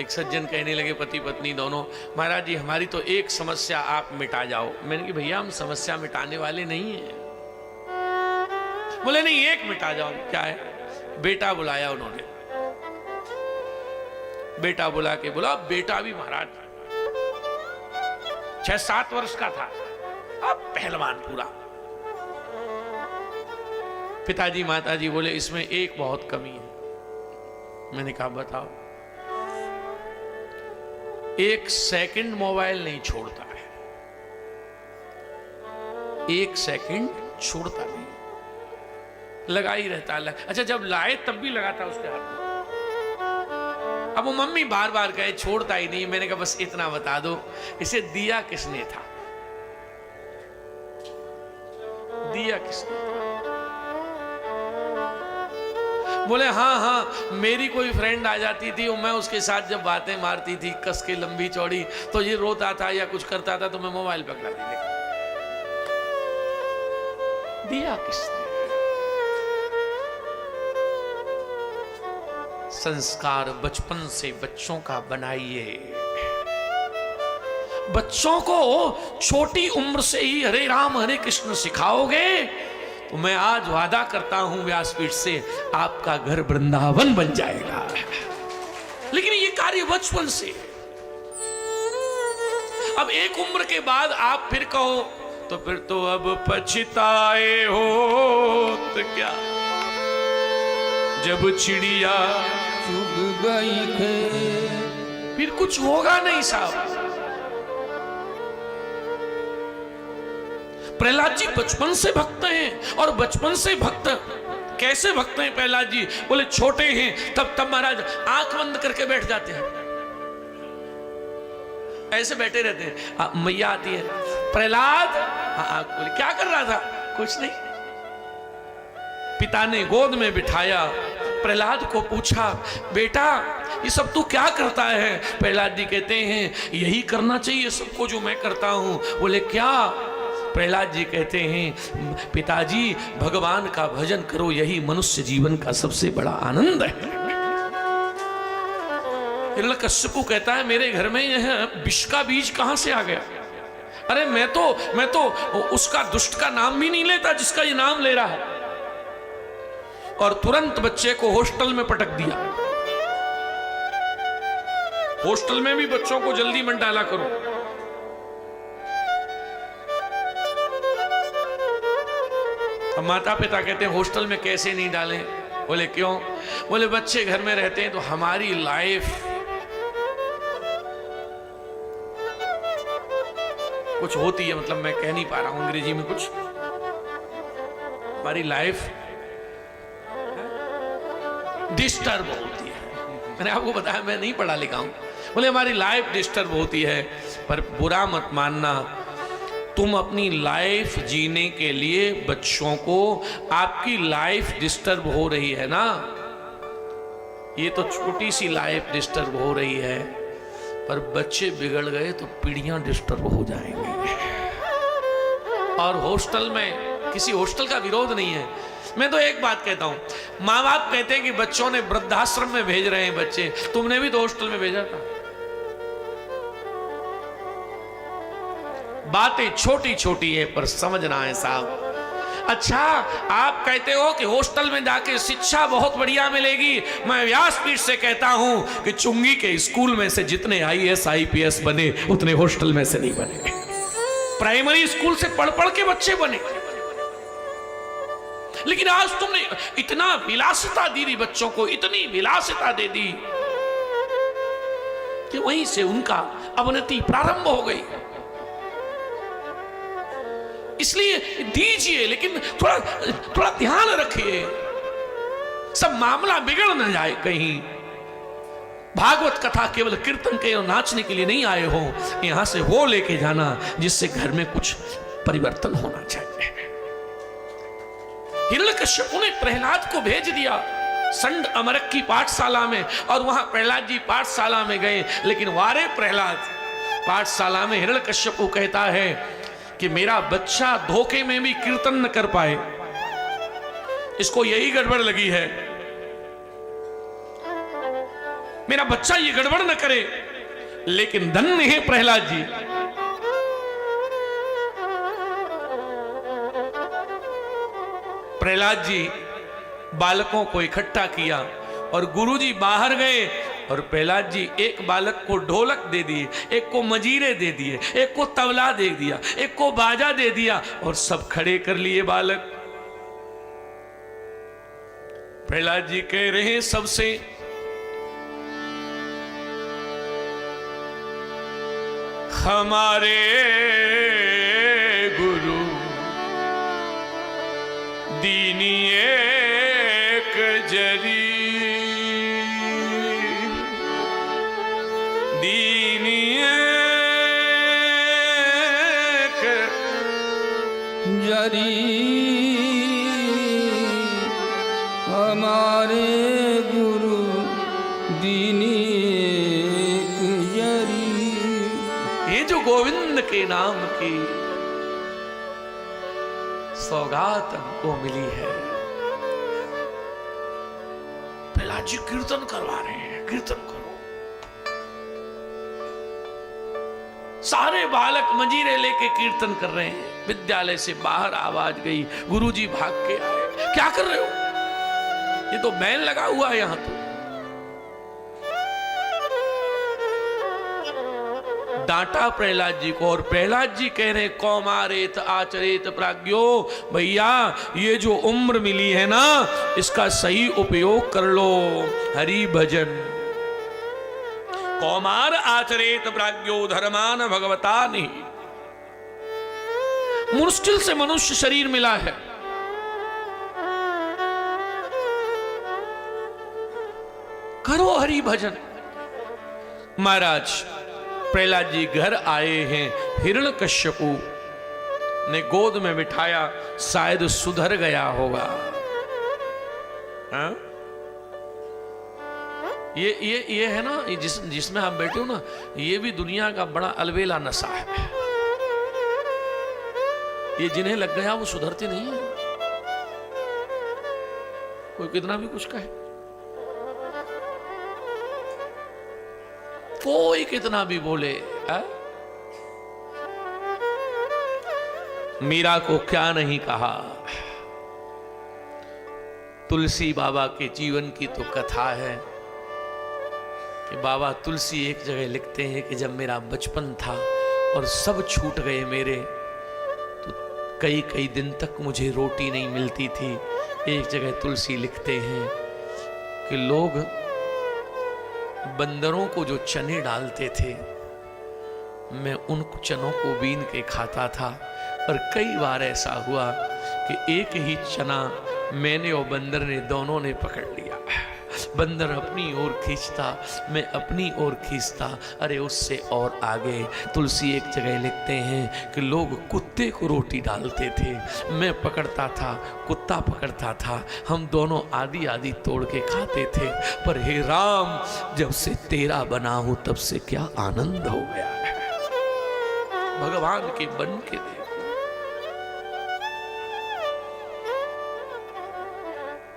एक सज्जन कहने लगे पति पत्नी दोनों, महाराज जी हमारी तो एक समस्या आप मिटा जाओ। मैंने कहा भैया हम समस्या मिटाने वाले नहीं हैं। बोले नहीं एक मिटा जाओ। क्या है? बेटा बुलाया उन्होंने, बेटा बुला के बोला, बेटा भी महाराज 6-7 वर्ष का था, अब पहलवान पूरा। पिताजी माताजी बोले इसमें एक बहुत कमी है। मैंने कहा बताओ। 1 सेकंड मोबाइल नहीं छोड़ता है, 1 सेकंड छोड़ता नहीं, लगा ही रहता है। अच्छा जब लाए तब भी लगाता उसके हाथ में। अब वो मम्मी बार बार कहे छोड़ता ही नहीं। मैंने कहा बस इतना बता दो इसे दिया किसने था, दिया किसने था? बोले हाँ हाँ मेरी कोई फ्रेंड आ जाती थी और मैं उसके साथ जब बातें मारती थी कस के लंबी चौड़ी, तो ये रोता था या कुछ करता था तो मैं मोबाइल पकड़ा दी। दिया किसने? संस्कार बचपन से बच्चों का बनाइए। बच्चों को छोटी उम्र से ही हरे राम हरे कृष्ण सिखाओगे तो मैं आज वादा करता हूं व्यासपीठ से आपका घर वृंदावन बन जाएगा। लेकिन ये कार्य बचपन से। अब एक उम्र के बाद आप फिर कहो तो फिर तो अब पछताए हो तो क्या, जब चिड़िया चुग गई खे, फिर कुछ होगा नहीं साहब। प्रहलाद जी बचपन से भक्त हैं, और बचपन से भक्त कैसे भक्त हैं प्रहलाद जी? बोले छोटे हैं तब महाराज आंख बंद करके बैठ जाते हैं, ऐसे बैठे रहते हैं। मैया आती है, प्रहलाद, बोले क्या कर रहा था? कुछ नहीं। पिता ने गोद में बिठाया, प्रहलाद को पूछा बेटा ये सब तू क्या करता है? प्रहलाद जी कहते हैं यही करना चाहिए सबको जो मैं करता हूं। बोले क्या? प्रहलाद जी कहते हैं पिताजी भगवान का भजन करो, यही मनुष्य जीवन का सबसे बड़ा आनंद है। हिरण्यकश्यपु कहता है मेरे घर में यह विष का बीज कहां से आ गया? अरे मैं तो उसका दुष्ट का नाम भी नहीं लेता जिसका ये नाम ले रहा है। और तुरंत बच्चे को हॉस्टल में पटक दिया। हॉस्टल में भी बच्चों को जल्दी मत डाला करो। अब माता पिता कहते हैं हॉस्टल में कैसे नहीं डालें? बोले क्यों? बोले बच्चे घर में रहते हैं तो हमारी लाइफ कुछ होती है, मतलब मैं कह नहीं पा रहा हूं अंग्रेजी में कुछ, हमारी लाइफ डिस्टर्ब होती है। मैंने आपको बताया मैं नहीं पढ़ा लिखा हूं। बोले हमारी लाइफ डिस्टर्ब होती है, पर बुरा मत मानना, तुम अपनी लाइफ जीने के लिए बच्चों को, आपकी लाइफ डिस्टर्ब हो रही है ना, ये तो छोटी सी लाइफ डिस्टर्ब हो रही है, पर बच्चे बिगड़ गए तो पीढ़ियां डिस्टर्ब हो जाएंगी। और हॉस्टल में किसी हॉस्टल का विरोध नहीं है। मैं तो एक बात कहता हूं, माँ बाप कहते हैं कि बच्चों ने वृद्धाश्रम में भेज रहे हैं बच्चे, तुमने भी तो हॉस्टल में भेजा था। बातें छोटी छोटी है पर समझना है साहब। अच्छा आप कहते हो कि हॉस्टल में जाके शिक्षा बहुत बढ़िया मिलेगी। मैं व्यासपीठ से कहता हूं कि चुंगी के स्कूल में से जितने IAS IPS बने उतने हॉस्टल में से नहीं बने। प्राइमरी स्कूल से पढ़ पढ़ के बच्चे बने। लेकिन आज तुमने इतना विलासिता दी थी बच्चों को, इतनी विलासिता दे दी कि वहीं से उनका अवनति प्रारंभ हो गई। इसलिए दीजिए, लेकिन थोड़ा ध्यान रखिए, सब मामला बिगड़ न जाए कहीं। भागवत कथा केवल कीर्तन के और नाचने के लिए नहीं आए हो, यहां से वो लेके जाना जिससे घर में कुछ परिवर्तन होना चाहिए। हिरण्यकश्यपु ने प्रहलाद को भेज दिया संड अमरक की पाठशाला में, और वहां प्रहलाद जी पाठशाला में गए। लेकिन वारे प्रहलाद, पाठशाला में हिरण्यकश्यपु कहता है कि मेरा बच्चा धोखे में भी कीर्तन न कर पाए, इसको यही गड़बड़ लगी है। मेरा बच्चा ये गड़बड़ न करे। लेकिन धन्य है प्रहलाद जी, प्रहलाद जी बालकों को इकट्ठा किया और गुरुजी बाहर गए और प्रहलाद जी एक बालक को ढोलक दे दिए, एक को मजीरे दे दिए, एक को तबला दे दिया, एक को बाजा दे दिया और सब खड़े कर लिए बालक। प्रहलाद जी कह रहे हैं सबसे, हमारे गुरु दीनी एक जरी, दीनी एक जरी हमारे गुरु दीनी एक जरी। ये जो गोविंद के नाम की सौगात हमको मिली है, प्रहलाद जी कीर्तन करवा रहे हैं, कीर्तन करो। सारे बालक मंजीरे लेके कीर्तन कर रहे हैं। विद्यालय से बाहर आवाज गई, गुरुजी भाग के आए, क्या कर रहे हो, ये तो बैन लगा हुआ है यहां तो। डांटा प्रहलाद जी को और प्रहलाद जी कह रहे कौमारेत आचरेत प्राज्ञो, भैया ये जो उम्र मिली है ना इसका सही उपयोग कर लो, हरि भजन। कौमार आचरेत प्राज्ञो धर्मान भगवता नहीं। मुश्किल से मनुष्य शरीर मिला है, करो हरि भजन। महाराज प्रहलाद जी घर आए हैं, हिरण्यकश्यपु ने गोद में बिठाया, शायद सुधर गया होगा। हाँ? ये है ना, जिसमें आप बैठे हो ना, ये भी दुनिया का बड़ा अलबेला नशा है। ये जिन्हें लग गया वो सुधरते नहीं है, कोई कितना भी कुछ कहे, कोई कितना भी बोले। मीरा को क्या नहीं कहा। तुलसी बाबा के जीवन की तो कथा है कि बाबा तुलसी एक जगह लिखते हैं कि जब मेरा बचपन था और सब छूट गए मेरे, तो कई कई दिन तक मुझे रोटी नहीं मिलती थी। एक जगह तुलसी लिखते हैं कि लोग बंदरों को जो चने डालते थे, मैं उन चनों को बीन के खाता था। और कई बार ऐसा हुआ कि एक ही चना मैंने और बंदर ने दोनों ने पकड़ लिया। बंदर अपनी ओर खींचता, मैं अपनी ओर खींचता, अरे उससे और आगे। तुलसी एक जगह लिखते हैं कि लोग कुत्ते को रोटी डालते थे, मैं पकड़ता था, कुत्ता पकड़ता था, हम दोनों आधी आधी तोड़ के खाते थे। पर हे राम, जब से तेरा बना हूं तब से क्या आनंद हो गया है। भगवान के बन के दे।